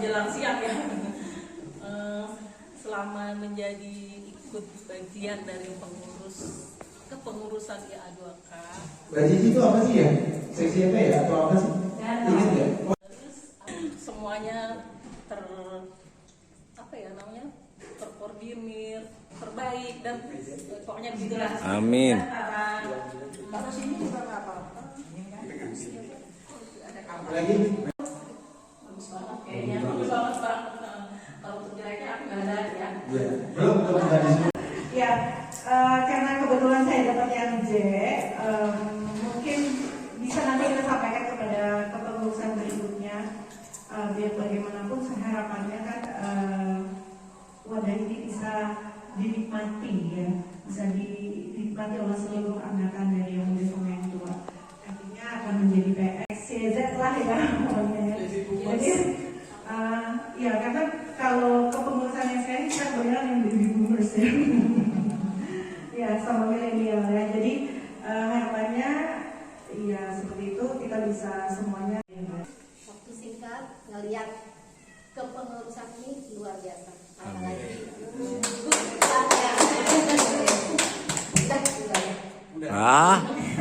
menjelang siang ya. Selama menjadi ikut bagian dari kepengurusan IA2K. Bagian itu apa sih ya? Seksi apa ya? Atau apa sih? Ingat nggak? Semuanya terkoordinir, terbaik dan pokoknya begitulah. Amin. Kalau sini juga nggak apa-apa. Lagi? Bagus banget kayaknya. Bagus banget Pak. Kalau untuk jeleknya aku nggak ada ya. Belum nggak di sini. Ya, karena kebetulan saya dapat yang J, mungkin bisa nanti kita sampaikan kepada kepengurusan berikutnya. Biar bagaimanapun harapannya kan wadah ini bisa dinikmati ya, bisa dinikmati oleh seluruh anakan dari yang muda sama yang tua. Artinya akan menjadi PXYZ lah ya pokoknya. Jadi ya karena kalau kepengurusan yang sekarang kita benar yang baby boomers ya. Ya sama milenial ya. Jadi harapannya ya seperti itu kita bisa semuanya. Waktu singkat ngelihat kepengurusan ini luar biasa. Apalagi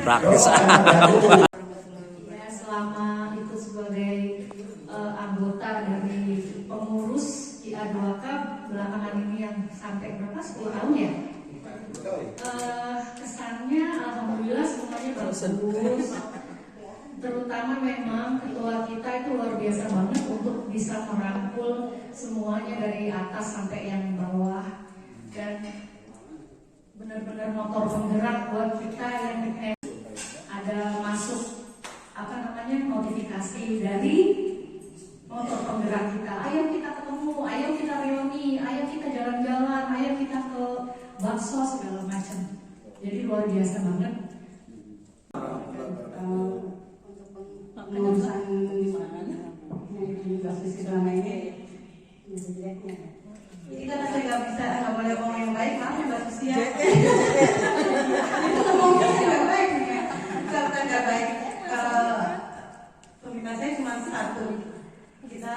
praktis. Ya, selama itu sebagai anggota dari pengurus IA2K belakangan ini yang sampai berapa 10 tahun ya. Kesannya alhamdulillah semuanya bagus. Terutama memang ketua kita itu luar biasa banget untuk bisa merangkul semuanya dari atas sampai yang bawah, dan benar-benar motor penggerak buat kita yang ada masuk notifikasi dari motor penggerak kita. Ayo kita ketemu, ayo kita reuni, ayo kita jalan-jalan, ayo kita ke bakso segala macam. Jadi luar biasa banget. Pengurusan basis selama ini jeleknya. Jadi karena saya nggak boleh ngomong yang baik, maaf ya Mbak Susi ya. Itu ngomongnya nggak baik ya. Karena nggak baik. Pembina saya cuma satu. Kita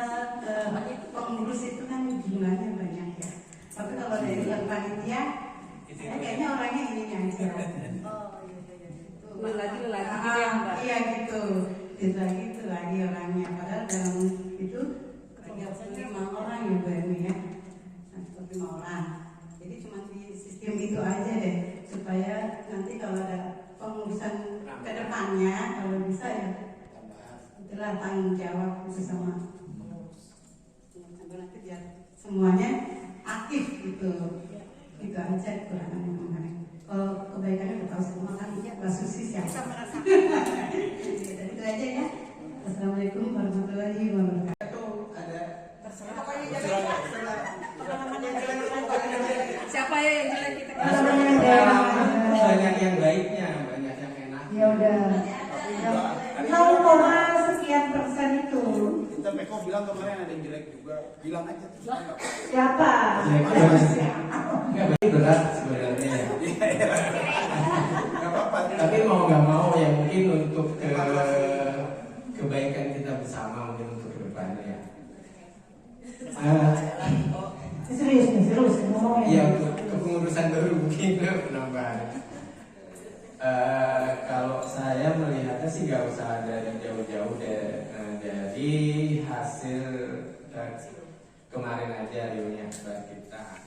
pengurus itu kan jumlahnya banyak ya. Tapi kalau dari panitia, saya kayaknya orangnya ini aja. Lagi gitu ya Mbak. Iya gitu. Itu lagi orangnya. Padahal dalam itu 35 orang ya Bu Emi ya. 35 orang. Jadi cuma di sistem itu aja deh, supaya nanti kalau ada pengurusan ke depannya, kalau bisa ya itulah tanggung jawab bersama. Sampai nanti biar semuanya aktif gitu. Itu aja kekurangannya kemarin. Kalau kebaikannya udah tahu semua kan, Mbak Susi siapa? Itu aja ya. Assalamualaikum warahmatullahi wabarakatuh. Siapa ya yang jelek kita? Banyak yang baiknya, banyak yang enak. Ya udah. 0,sekian% itu. Kita Peko bilang kemarin ada yang jelek juga, bilang aja. Siapa? Nggak berat sebenarnya. Nggak apa-apa. Tapi mau nggak mau ya mungkin untuk kebaikan kita bersama, mungkin untuk kedepannya ya. Serius ngomongnya. Iya, untuk kepengurusan baru mungkin penambahan. Kalau saya melihatnya sih nggak usah dari jauh-jauh dari hasil kemarin aja reuni akbar kita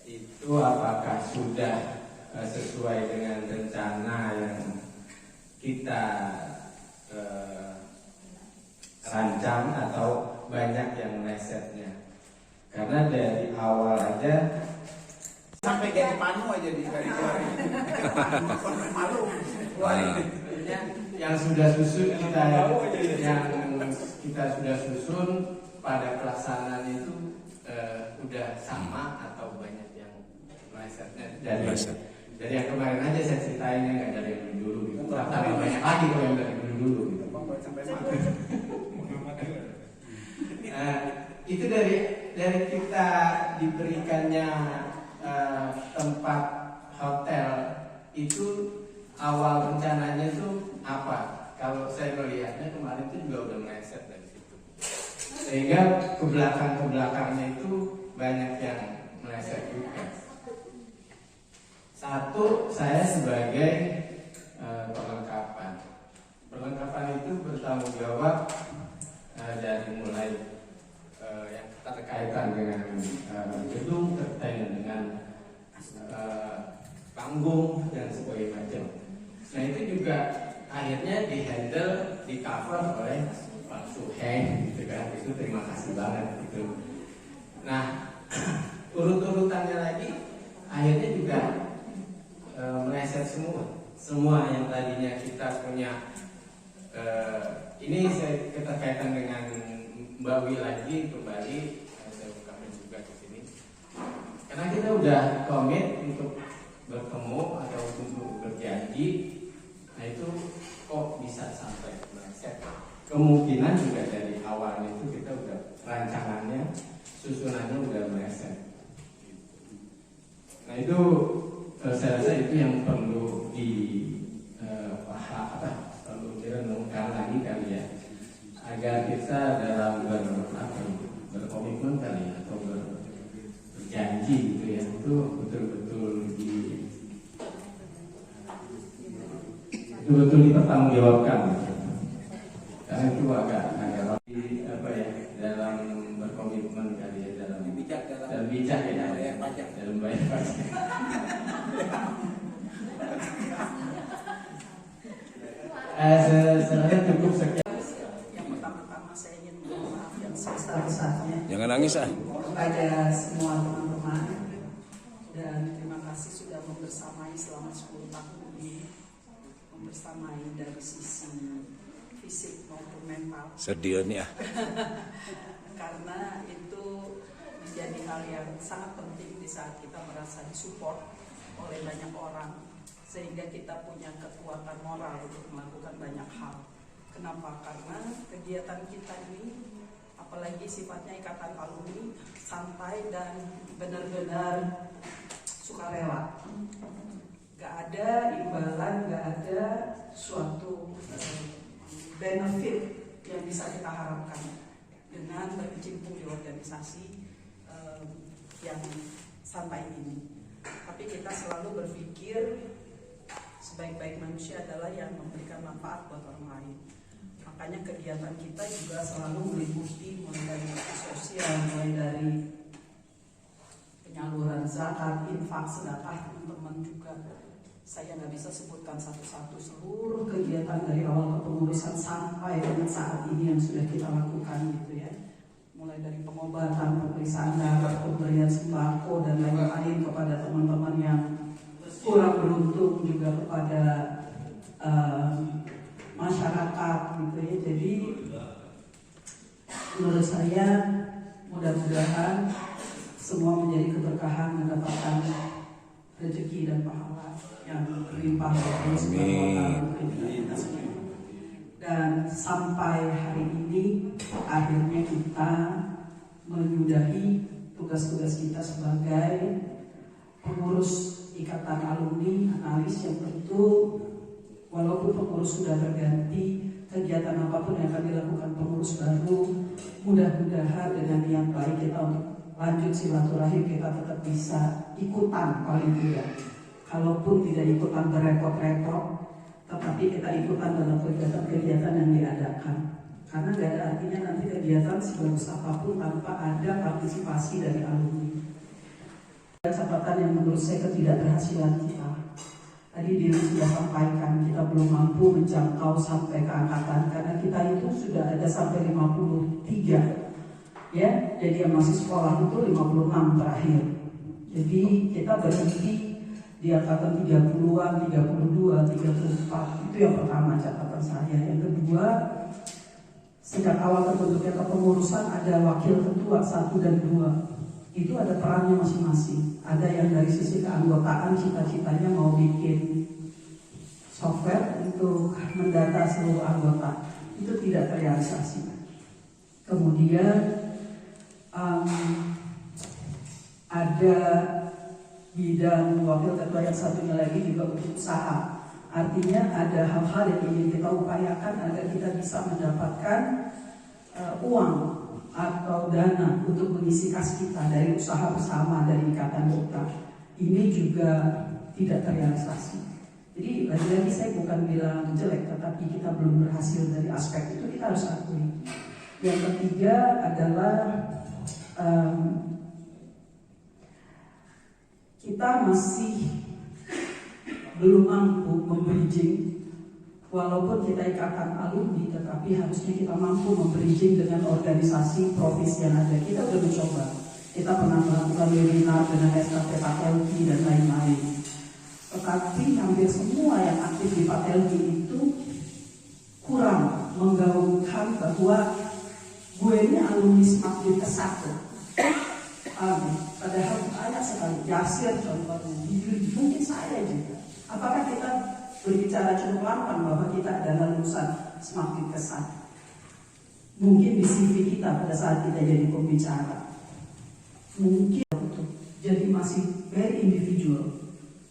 itu apakah sudah sesuai dengan rencana yang kita rancang atau banyak yang melesetnya. Karena dari awal aja Sampai jadi panu aja di garis-garis. Malu. yang sudah susun sudah susun pada pelaksanaan itu udah sama atau banyak yang melesetnya dari yang kemarin aja saya ceritainnya, nggak dari yang dulu gitu. Tapi banyak lagi kalau yang dari dulu gitu. Itu dari kita diberikannya tempat hotel itu awal rencananya itu apa? Kalau saya melihatnya kemarin itu juga udah meleset dari situ. Sehingga ke belakangnya itu banyak yang meleset juga. Satu, saya sebagai perlengkapan itu bertanggung jawab dari mulai yang terkaitan dengan gedung, terkait dengan panggung dan sebagainya macam. Nah itu juga akhirnya di cover oleh Pak Suheng, gitu kan? Itu terima kasih banget gitu. Nah urut-urutannya lagi akhirnya juga meleset semua yang tadinya kita punya. Ini saya keterkaitan dengan Mbak Wi lagi kembali, saya ungkapkan juga di sini. Karena kita udah komit untuk bertemu atau untuk berjanji, nah itu kok bisa sampai meleset. Kemungkinan juga dari awalnya itu kita udah rancangannya, susunannya udah meleset. Nah itu saya rasa itu yang perlu perlu direnungkan lagi kali ya, agar kita dalam berkomitmen kali atau berjanji gitu ya, itu betul-betul dipertanggungjawabkan. Karena itu agak apa ya, dalam berkomitmen kali ya, dalam bijak ya, dalam bayar pajak. Saya cukup sekian. Yang pertama-tama saya ingin mohon maaf yang sebesar-besarnya Jangan nangis kepada semua teman-teman, dan terima kasih sudah membersamai selama 10 tahun ini, membersamai dari sisi fisik maupun mental. Sedih nih ya. Karena itu menjadi hal yang sangat penting di saat kita merasa disupport oleh banyak orang, sehingga kita punya kekuatan moral untuk melakukan banyak hal. Kenapa? Karena kegiatan kita ini, apalagi sifatnya ikatan alumni, santai dan benar-benar sukarela. Gak ada imbalan, gak ada suatu benefit yang bisa kita harapkan dengan berkecimpung di organisasi yang santai ini. Tapi kita selalu berpikir sebaik-baik manusia adalah yang memberikan manfaat buat orang lain. Makanya kegiatan kita juga selalu meliputi mulai dari sosial, mulai dari penyaluran zakat, infak, sedekah, teman-teman juga. Saya nggak bisa sebutkan satu-satu seluruh kegiatan dari awal kepengurusan sampai dengan saat ini yang sudah kita lakukan gitu ya. Mulai dari pengobatan, pemeriksaan darah, pemberian sembako dan lain-lain kepada teman-teman yang kurang beruntung, juga kepada masyarakat gitu ya. Jadi menurut saya mudah-mudahan semua menjadi keberkahan, mendapatkan rezeki dan pahala yang berlimpah dari Subhanahu wa Ta'ala. Dan sampai hari ini akhirnya kita menyudahi tugas-tugas kita sebagai pengurus ikatan alumni analis, yang tentu walaupun pengurus sudah berganti, kegiatan apapun yang akan dilakukan pengurus baru, mudah-mudahan dengan niat baik kita untuk lanjut silaturahim, kita tetap bisa ikutan paling tidak. Kalaupun tidak ikutan berepot-repot, tetapi kita ikutan dalam kegiatan-kegiatan yang diadakan. Karena gak ada artinya nanti kegiatan sebagus apapun tanpa ada partisipasi dari alumni. Catatan yang menurut saya ketidakberhasilan kita. Tadi Diri sudah sampaikan, kita belum mampu menjangkau sampai ke angkatan, karena kita itu sudah ada sampai 53. Ya, jadi yang masih sekolah itu 56 terakhir. Jadi kita berhenti di angkatan 30-an, 32, 34. Itu yang pertama catatan saya. Yang kedua, sejak awal terbentuknya kepengurusan ada wakil ketua 1 dan 2. Itu ada perannya masing-masing. Ada yang dari sisi keanggotaan cita-citanya mau bikin software untuk mendata seluruh anggota. Itu tidak terrealisasi. Kemudian ada bidang wakil ketua yang satunya lagi juga untuk usaha. Artinya ada hal-hal yang ingin kita upayakan agar kita bisa mendapatkan uang atau dana untuk mengisi kas kita dari usaha bersama dari ikatan kita, ini juga tidak terrealisasi. Jadi lagi-lagi saya bukan bilang jelek, tetapi kita belum berhasil dari aspek itu, kita harus akui. Yang ketiga adalah kita masih belum mampu membridging. Walaupun kita ikatan alumni, tetapi harusnya kita mampu membridging dengan organisasi profesi yang ada. Kita sudah mencoba. Kita pernah melakukan webinar dengan SKP Patelki dan lain-lain. Tetapi hampir semua yang aktif di Patelki itu kurang menggaungkan bahwa gue ini alumni Semakin ke satu. Padahal banyak sekali. Yasir contohnya, mungkin saya juga. Apakah kita berbicara cukup lantang bahwa kita adalah lulusan Semakin ke satu? Mungkin di CV kita pada saat kita jadi pembicara. Mungkin jadi masih very individual.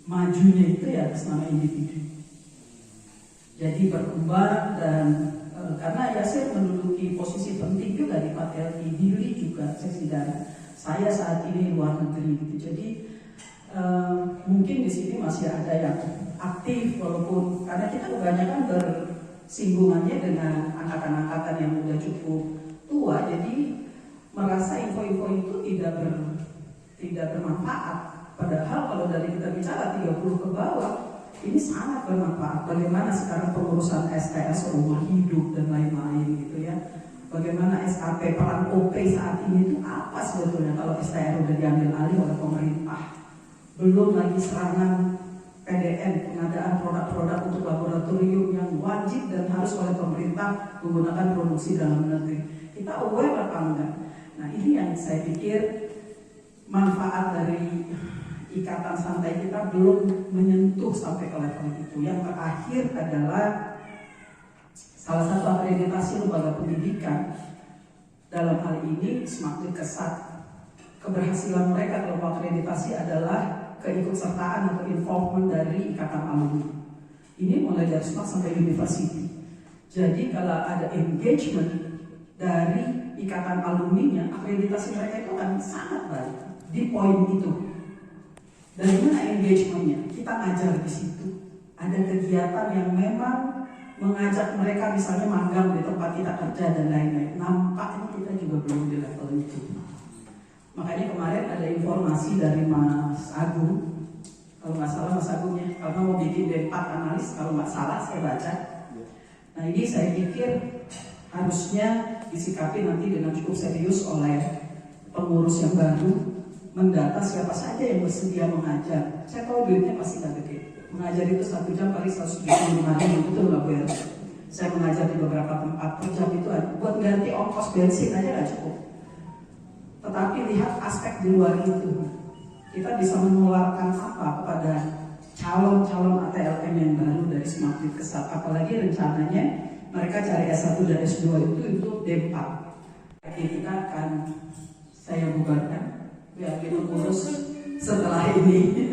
Majunya itu ya atas nama individu. Jadi berkembang dan karena Yasir menduduki posisi penting juga di Patelki, Dili juga dan saya saat ini luar negeri gitu. Jadi mungkin di sini masih ada yang aktif walaupun karena kita kebanyakan bersinggungannya dengan angkatan-angkatan yang udah cukup tua, jadi merasa info-info itu tidak bermanfaat. Padahal kalau dari kita bicara 30 ke bawah, ini sangat bermanfaat. Bagaimana sekarang pengurusan SKS rumah hidup dan lain-lain gitu ya. Bagaimana SKP peran OP saat ini itu apa sebetulnya kalau STR udah diambil alih oleh pemerintah. Belum lagi serangan PDN, pengadaan produk-produk untuk laboratorium yang wajib dan harus oleh pemerintah menggunakan produksi dalam negeri. Kita aware apa enggak? Nah ini yang saya pikir manfaat dari ikatan santai kita belum menyentuh sampai ke level itu. Yang terakhir adalah salah satu akreditasi lembaga pendidikan dalam hal ini Semakin Kesat. Keberhasilan mereka dalam akreditasi adalah keikutsertaan atau involvement dari ikatan alumni. Ini mulai dari SMAK sampai university. Jadi kalau ada engagement dari ikatan alumninya, akreditasi mereka itu akan sangat baik di poin itu. Dari mana engagementnya? Kita ngajar di situ. Ada kegiatan yang memang mengajak mereka misalnya magang di tempat kita kerja dan lain-lain. Nampaknya kita juga belum di level itu. Makanya kemarin ada informasi dari Mas Agung, kalau nggak salah Mas Agungnya, karena mau bikin D4 analis, kalau nggak salah saya baca. Nah ini saya pikir harusnya disikapi nanti dengan cukup serius oleh pengurus yang baru, mendata siapa saja yang bersedia mengajar. Saya tahu duitnya pasti nggak gede. Mengajar itu 1 jam paling 175.000, betul nggak Bu? Saya mengajar di beberapa tempat, per jam itu buat ganti ongkos bensin aja nggak cukup. Tetapi lihat aspek di luar itu. Kita bisa menularkan apa kepada calon-calon ATLM yang baru dari Semakin Kesat. Apalagi rencananya mereka cari S1 dan S2 itu D4. Kita akan saya bubarkan. Biar kita urus setelah ini.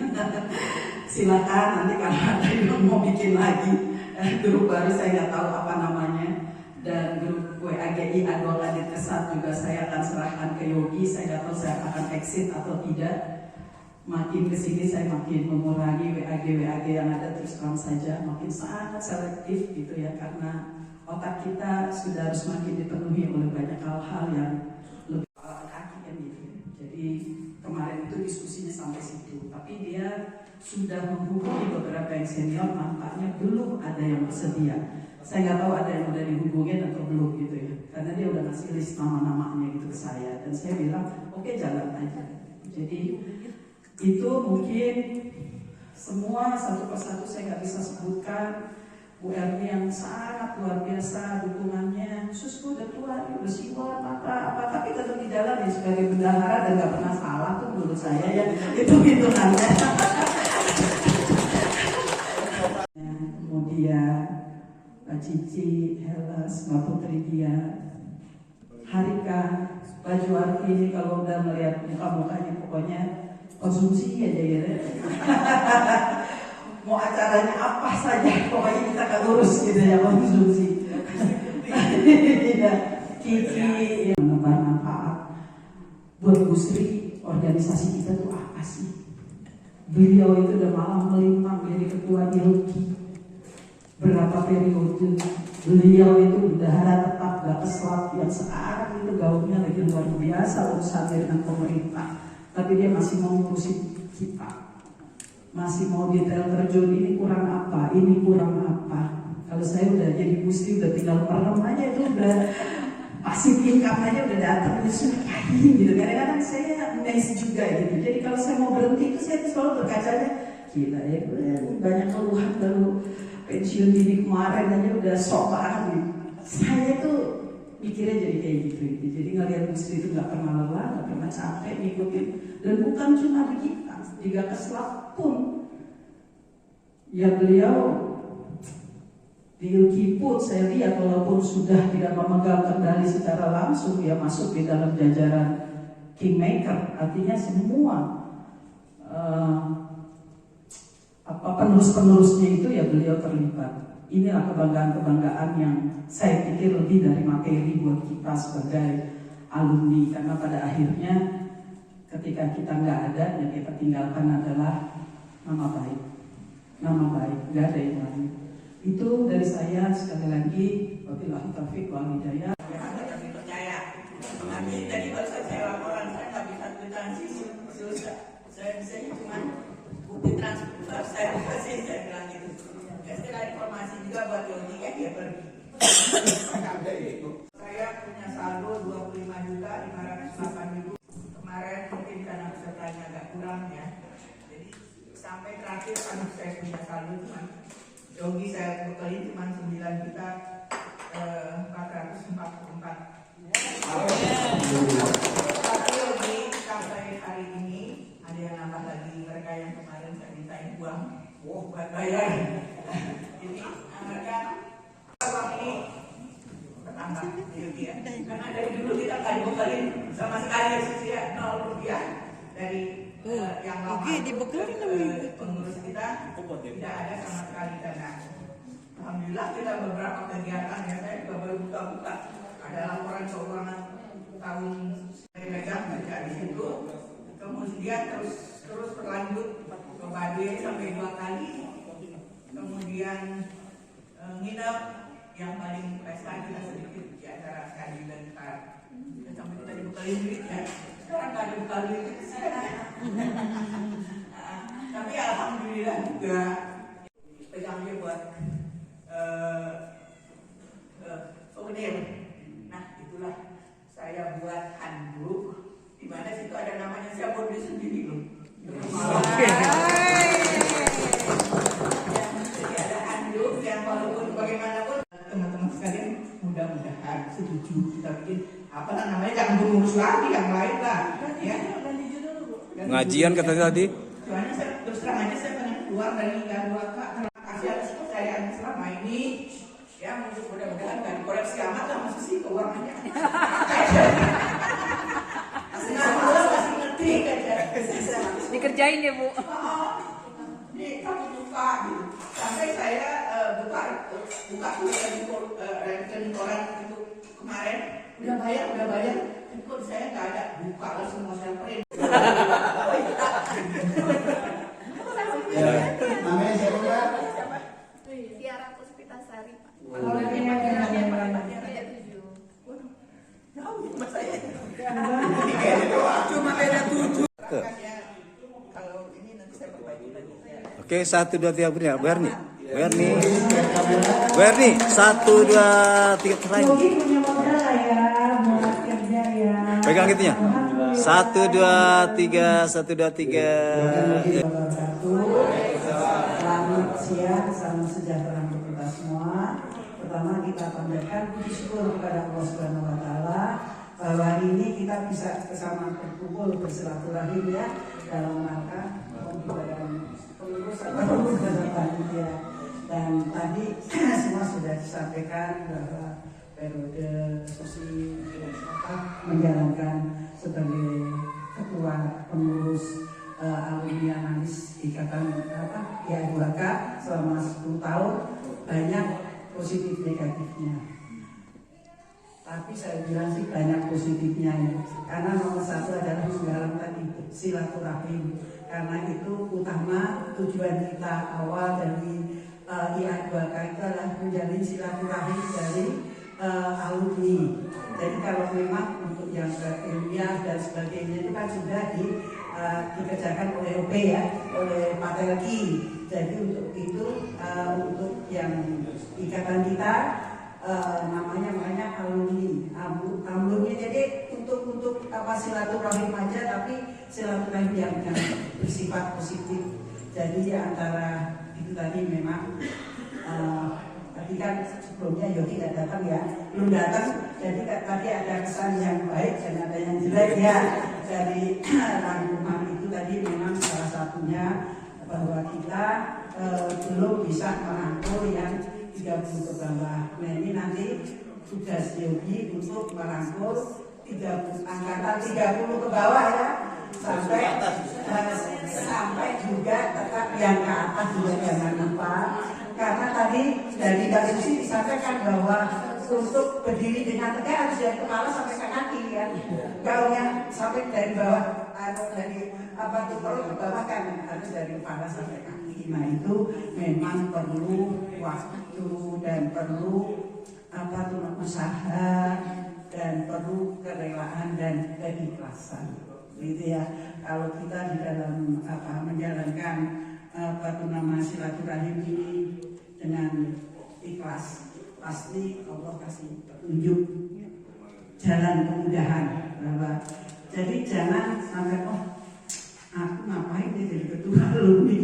Silakan nanti kalau ada yang mau bikin lagi grup baru, saya nggak tahu apa namanya, dan grup WAGI Adwal Adit Kesat juga saya akan serahkan ke Yogi. Saya nggak tahu saya akan exit atau tidak. Makin kesini saya makin mengurangi WAG yang ada, terus terang saja makin sangat selektif gitu ya, karena otak kita sudah harus makin dipenuhi oleh banyak hal-hal yang lebih kaki kan gitu. Jadi kemarin itu diskusinya sampai situ, tapi dia sudah menghubungi beberapa yang senior, nampaknya belum ada yang bersedia. Saya nggak tahu ada yang udah dihubungin atau belum gitu ya, karena dia udah ngasih list nama-namanya gitu ke saya, dan saya bilang oke, jalan aja. Jadi itu mungkin semua satu persatu saya nggak bisa sebutkan. Bu Erni yang sangat luar biasa dukungannya, khusus udah tua, udah siwar, apa, tapi tetap di jalan ya sebagai bendahara dan nggak pernah salah tuh menurut saya ya, itu hitungannya. Kemudian Mbak Cici, Helas, Mbak Putri Dia, Harika, Baju Arti ini kalau udah melihat muka-mukanya pokoknya konsumsi aja ya. Mau acaranya apa saja, pokoknya kita akan urus gitu ya, konsumsi. Kiki yang bermanfaat buat Bu Sri. Organisasi kita tuh apa sih? Beliau itu udah malah melintang jadi ketua ILKI berapa periode. Beliau itu bendahara tetap gak keselak yang sekarang itu gaulnya lagi luar biasa urusannya dengan pemerintah, tapi dia masih mau ngurusin kita, masih mau detail terjun, ini kurang apa, ini kurang apa. Kalau saya udah jadi Gusti udah tinggal merem aja itu udah pasif income aja udah datang gitu. Kadang-kadang saya nice juga gitu. Jadi kalau saya mau berhenti itu saya selalu berkacanya gila ya, banyak keluhan baru pensiun dini kemarin aja udah sok banget gitu. Saya tuh mikirnya jadi kayak gitu. Jadi ngeliat Gusti itu nggak pernah lelah, nggak pernah capek ngikutin. Dan bukan cuma di kita, juga keselak pun ya beliau di ILKI pun saya lihat walaupun sudah tidak memegang kendali secara langsung, dia masuk di dalam jajaran kingmaker, artinya semua penerus-penerusnya itu ya beliau terlibat. Inilah kebanggaan-kebanggaan yang saya pikir lebih dari materi buat kita sebagai alumni, karena pada akhirnya ketika kita nggak ada, yang kita tinggalkan adalah nama baik, nggak ada yang lain. Itu dari saya. Sekali lagi wabillahi taufiq wal hidayah. Kami percaya. Nanti tadi baru saya laporan, saya nggak bisa kwitansi susah. Saya bisa cuma bukti transfer saya kasih, saya bilang gitu. Setelah informasi juga buat Yogi ya dia pergi. Saya punya saldo 25.508.000. Kemarin mungkin karena pesertanya agak kurang ya. Jadi sampai terakhir saya punya saldo cuma Yogi saya bekali cuma 9.444. Tapi Yogi sampai hari ini ada yang nambah lagi, mereka yang kemarin saya mintain uang buat bayar. Jadi mereka uang ini bertambah Yogi ya. Karena dari dulu kita nggak dibekalin sama sekali ya, 0 rupiah dari yang lama pengurus kita tidak ada sama sekali. Karena alhamdulillah kita beberapa kegiatan ya, saya juga baru buka-buka ada laporan keuangan tahun saya megang baca di situ, kemudian terus berlanjut ke Baduy sampai 2 kali, kemudian nginep yang paling pesta kita sedikit di acara sekali dan kita sampai kita dibekalin duit ya. Sekarang nggak ada bekal duit. Tapi alhamdulillah juga pegangnya buat souvenir. Nah itulah saya buat handuk, di mana situ ada namanya, saya buat beli sendiri loh. Jadi ada handuk yang walaupun bagaimanapun teman-teman sekalian mudah-mudahan setuju kita bikin apa namanya, jangan mengurus lagi yang lain lah ya. Pengajian katanya tadi. Soalnya saya terus terang aja saya pengen keluar dari Garuaka. Terima kasih atas kepercayaan selama ini. Ya mudah-mudahan nggak dikoreksi amat lah, masih sih keuangannya. Masih ngerti aja. Dikerjain ya Bu. Nih kamu buka gitu. Sampai saya buka rekening koran itu kemarin udah bayar. Kok saya nggak ada, buka langsung mau samperin. Namanya siapa? Tiara Puspitasari, Pak. Kalau yang lain Ada 7. Cuma beda 7. Kalau ini nanti saya perbaiki lagi. Oke, 1, 2, 3 beri ya. Berni. 1, 2, 3 terakhir. Yogi punya modal lah ya buat kerja ya. Pegang gitunya. 1, 2, 3, 1, 2, 3. Selamat siang, salam sejahtera untuk kita semua. Pertama kita panjatkan puji syukur kepada Allah Subhanahu wa taala bahwa hari ini kita bisa bersama berkumpul bersilaturahim ya dalam rangka pengurusan panitia. Dan tadi semua sudah disampaikan bahwa periode Susi menjalankan sebagai ketua pengurus alumni analis ikatan IAIWK selama 10 tahun, banyak positif negatifnya. Tapi saya bilang sih banyak positifnya ya. Karena nomor satu adalah menggalang tadi silaturahim. Karena itu utama tujuan kita awal dari IA2K itu adalah menjalin silaturahim dari alumni. Jadi kalau memang untuk yang ilmiah dan sebagainya itu kan sudah dikerjakan oleh OP ya, oleh Pak Telki. Jadi untuk itu untuk yang ikatan kita namanya alumni. Jadi untuk apa silaturahim aja, tapi silaturahim yang bersifat positif. Jadi antara itu tadi memang tadi kan sebelumnya Yogi tidak datang ya, belum datang. Jadi tadi ada kesan yang baik dan ada yang jelek ya dari rangkuman itu tadi. Memang salah satunya bahwa kita belum bisa merangkul yang 30 ke bawah. Nah ini nanti tugas Yogi untuk merangkul angkatan 30 ke bawah ya, sampai juga tetap yang ke atas juga jangan lupa. Karena tadi dari Mbak Susi disampaikan bahwa untuk berdiri dengan tegak harus dari kepala sampai ke kaki ya, gaulnya sampai dari bawah atau dari perut ke bawah kan harus dari kepala sampai kaki. Nah itu memang perlu waktu dan perlu usaha dan perlu kerelaan dan keikhlasan gitu ya. Kalau kita di dalam menjalankan silaturahim ini dengan ikhlas, pasti Allah kasih petunjuk jalan kemudahan. Jadi jangan sampai aku ngapain nih jadi ketua alumni,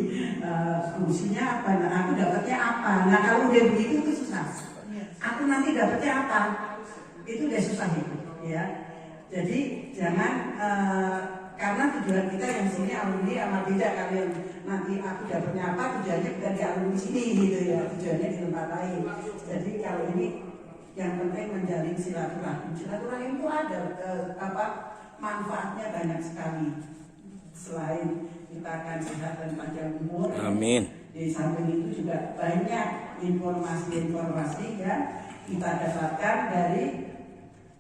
fungsinya apa? Nah, aku dapatnya apa? Nah kalau udah begitu itu susah. Aku nanti dapatnya apa? Itu udah susah itu, ya. Jadi jangan karena tujuan kita yang sini alumni sama beda kalian. Nanti aku dapatnya apa? Tujuannya bukan di alumni sini gitu ya. Tujuannya di tempat lain. Jadi kalau ini yang penting menjalin silaturahim. Silaturahim itu ada manfaatnya banyak sekali. Selain kita akan sehat dan panjang umur. Amin. Di samping itu juga banyak informasi-informasi yang kita dapatkan dari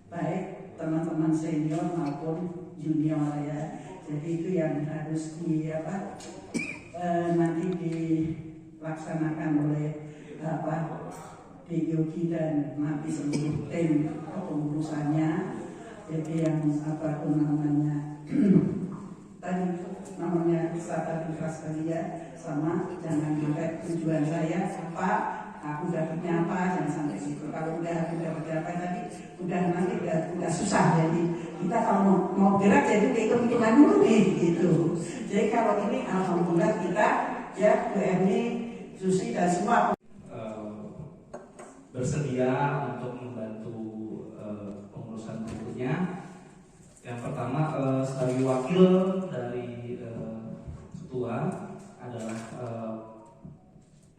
baik teman-teman senior maupun junior ya. Jadi itu yang harus nanti dilaksanakan oleh di Yogi dan nanti seluruh tim kepengurusannya. Jadi yang namanya wisata ikhlas kali ya, sama jangan sampai tujuan saya apa, aku dapatnya apa, jangan sampai situ. Kalau udah dapatnya apa tadi, nanti udah susah. Jadi kita kalau mau gerak jadi hitung-hitungan dulu gitu. Jadi kalau ini alhamdulillah kita ya Bu Erni, Susi dan semua bersedia untuk membantu pengurusan berikutnya. Yang pertama sebagai wakil dari ketua adalah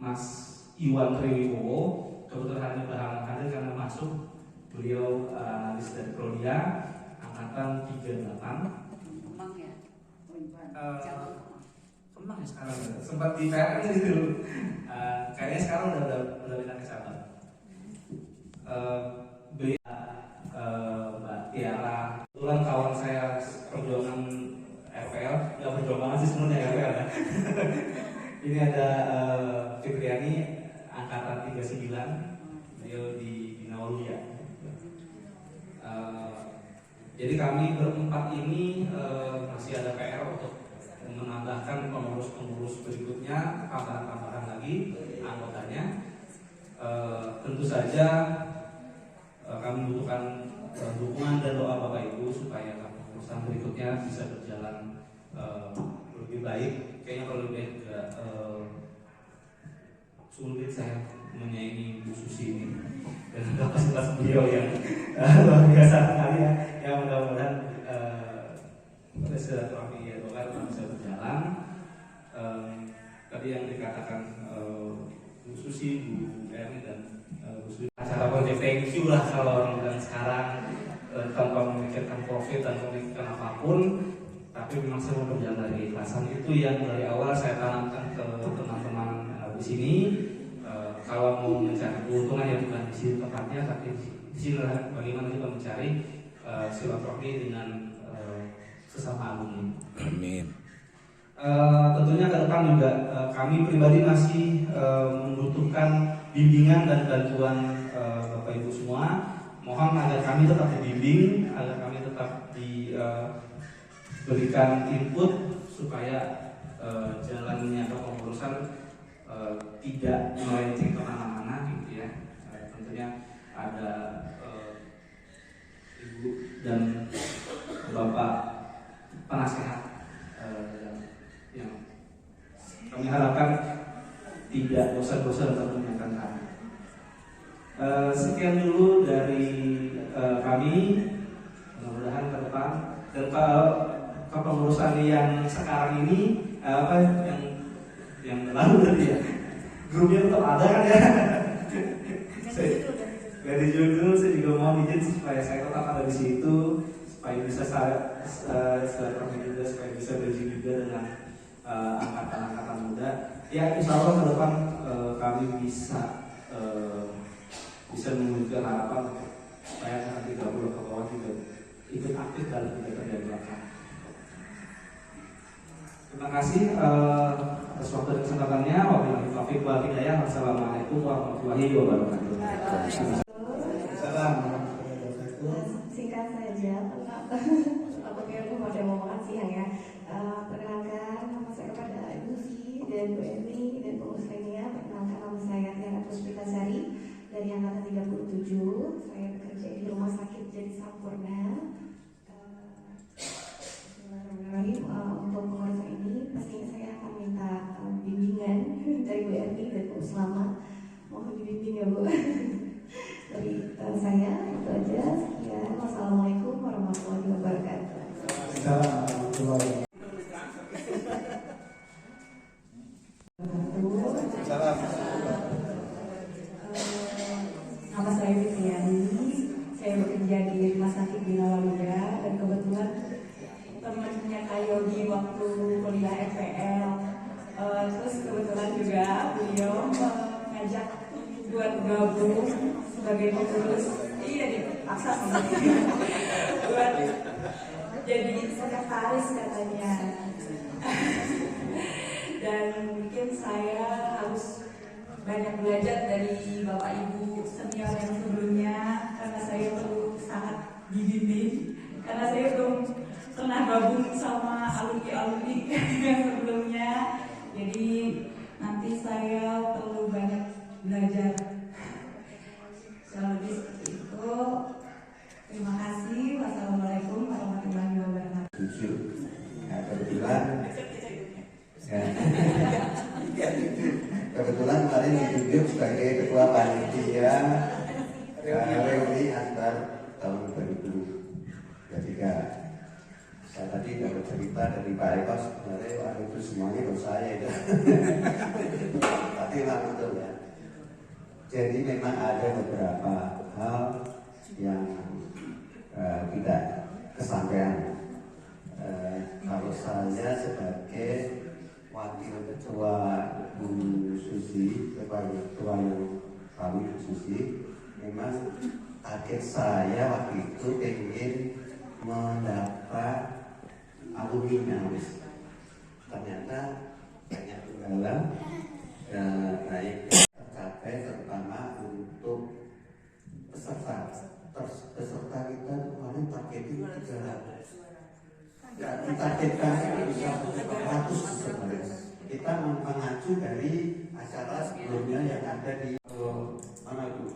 Mas Iwan Triwibowo. Kebetulan hadir karena masuk beliau analis dari Prodia angkatan 38. Kemang ya? Kemang ya sekarang sempat di PRN gitu. Kayaknya sekarang udah pindah ke Sabang. Mbak Tiara, kebetulan kawan saya perjuangan FPL, nggak berjuang banget sih sebenarnya FPL ya. Ini ada Fitriani angkatan 39, beliau di Binaulu ya. Jadi kami berempat ini masih ada PR untuk menambahkan pengurus-pengurus berikutnya, tambahan-tambahan lagi anggotanya. Tentu saja kami membutuhkan dukungan dan doa Bapak Ibu supaya pengurusan berikutnya bisa berjalan lebih baik. Kayaknya kalau lebih agak sulit saya menyaingi Bu Susi ini dengan kapasitas beliau yang luar biasa sekali ya. Ya mudah-mudahan silaturahmi ya doa bisa berjalan. Tadi yang dikatakan Bu Susi, Bu Erni dan Bu Susi, acara project thank you lah kalau orang bilang sekarang, tanpa memikirkan profit dan memikirkan apapun, tapi memang saya mau berjalan dari ikhlasan. Itu yang dari awal saya tanamkan ke teman-teman di sini. Kalau mau mencari keuntungan yang bukan di sini tempatnya, tapi di di sini adalah bagaimana kita mencari silaturahmi dengan sesama alumni. Amin. Tentunya ke depan juga kami pribadi masih membutuhkan bimbingan dan bantuan Bapak Ibu semua. Mohon agar kami tetap dibimbing, agar kami tetap diberikan input supaya jalannya kepengurusan tidak melenceng kemana-mana gitu ya. Tentunya ada Ibu dan Bapak penasehat yang kami harapkan tidak bosan-bosan untuk mengingatkan kami. Sekian dulu dari kami. Mudah-mudahan ke depan dan kepengurusan yang sekarang ini yang lalu tadi ya, grupnya tetap ada kan ya. Dari judul saya juga mau izin supaya saya tetap ada di situ, supaya bisa silaturahmi juga, supaya bisa bridging juga dengan angkatan-angkatan muda. Ya insya Allah ke depan kami bisa mewujudkan harapan supaya nanti 30 ke bawah juga ikut aktif dalam kegiatan dari belakang. Terima kasih atas waktu dan kesempatannya. Wabillahi taufiq wal hidayah. Wassalamualaikum warahmatullahi wabarakatuh. Singkat saja tentang apakah aku pada mau makan siang ya. Perkenalkan nama saya kepada Ibu Vi dan Bu Emi dan pengurus lainnya. Perkenalkan nama saya Tiara Puspitasari dari angkatan 37. Saya bekerja di Rumah Sakit Jadi Sampurna. Untuk pengurusan ini pastinya saya akan minta bimbingan dari Bu Emi dan Bu Selamat. Mohon dibimbing ya Bu. Dari saya itu aja. Sekian. Wassalamualaikum warahmatullahi wabarakatuh. Nama saya Fitriani, saya bekerja di Rumah Sakit Bina Waluya dan kebetulan temannya Kayogi waktu kuliah FPL. Terus kebetulan juga beliau mengajak buat gabung sebagai pengurus. Iya dipaksa sama buat jadi sekretaris katanya. Dan mungkin saya harus banyak belajar dari Bapak Ibu senior yang sebelumnya karena saya perlu sangat dibimbing karena saya belum pernah gabung sama alumni-alumni yang sebelumnya. Jadi nanti saya perlu banyak belajar. Kalau lebih seperti itu. Terima kasih. Wassalamualaikum warahmatullahi wabarakatuh. Kebetulan kemarin ditunjuk sebagai ketua panitia reuni antar tahun 2023. Saya tadi dapat cerita dari Pak Eko sebenarnya itu semuanya untuk saya itu. Tapi langsung ya. Jadi memang ada beberapa hal yang tidak kesampaian. Kalau saya sebagai wakil ketua Bu Susi, sebagai ketua yang kami Bu Susi, memang target saya waktu itu ingin mendapat alumni. Ternyata banyak kendala naik tercapai, terutama untuk peserta kita kemarin targetnya 300. Ya, ditargetkan bisa 400 sebenarnya. Kita mengacu dari acara sebelumnya yang ada di mana itu?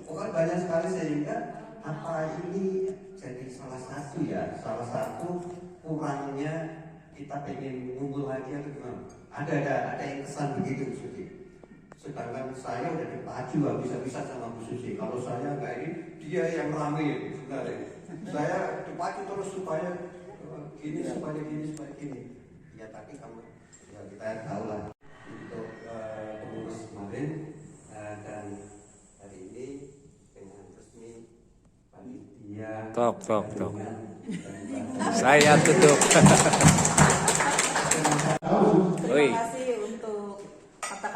Pokoknya banyak sekali sehingga apa ini jadi salah satu kurangnya kita pengen ngumpul lagi atau gimana? Ada yang kesan begitu Bu Susi. Sedangkan saya udah dipacu bisa-bisa sama Bu Susi. Kalau saya enggak ini dia yang rame sebenarnya. Saya dipacu terus supaya gini. Ya tapi kamu ya kita tahu lah untuk pengurus kemarin dan hari ini dengan resmi panitia. Tok. Saya tutup. Terima kasih untuk kata-kata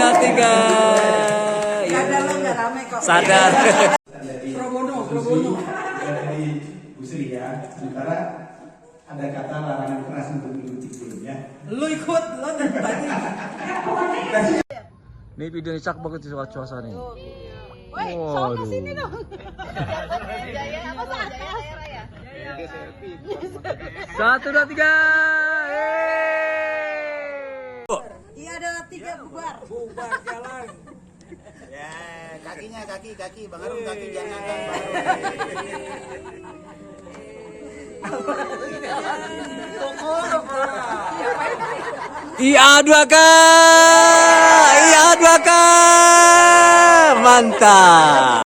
2, 3. Gak ada lo gak rame kok. Sadar. Pro bono, pro bono. Dari Bu Sri ya. Sementara ada kata larangan keras untuk mengikuti film ya. Lo ikut, lo dari tadi. Ini video ini cak banget sih cuaca nih. Woi, soalnya sini dong. Jaya apa Jaya ya? 1, 2, 3. Iya ada 3 bubar. Bubar jalan. Ya, kakinya kaki, Bang Arum kaki jangan Bang. Iya 2K. Iya 2K. Mantap.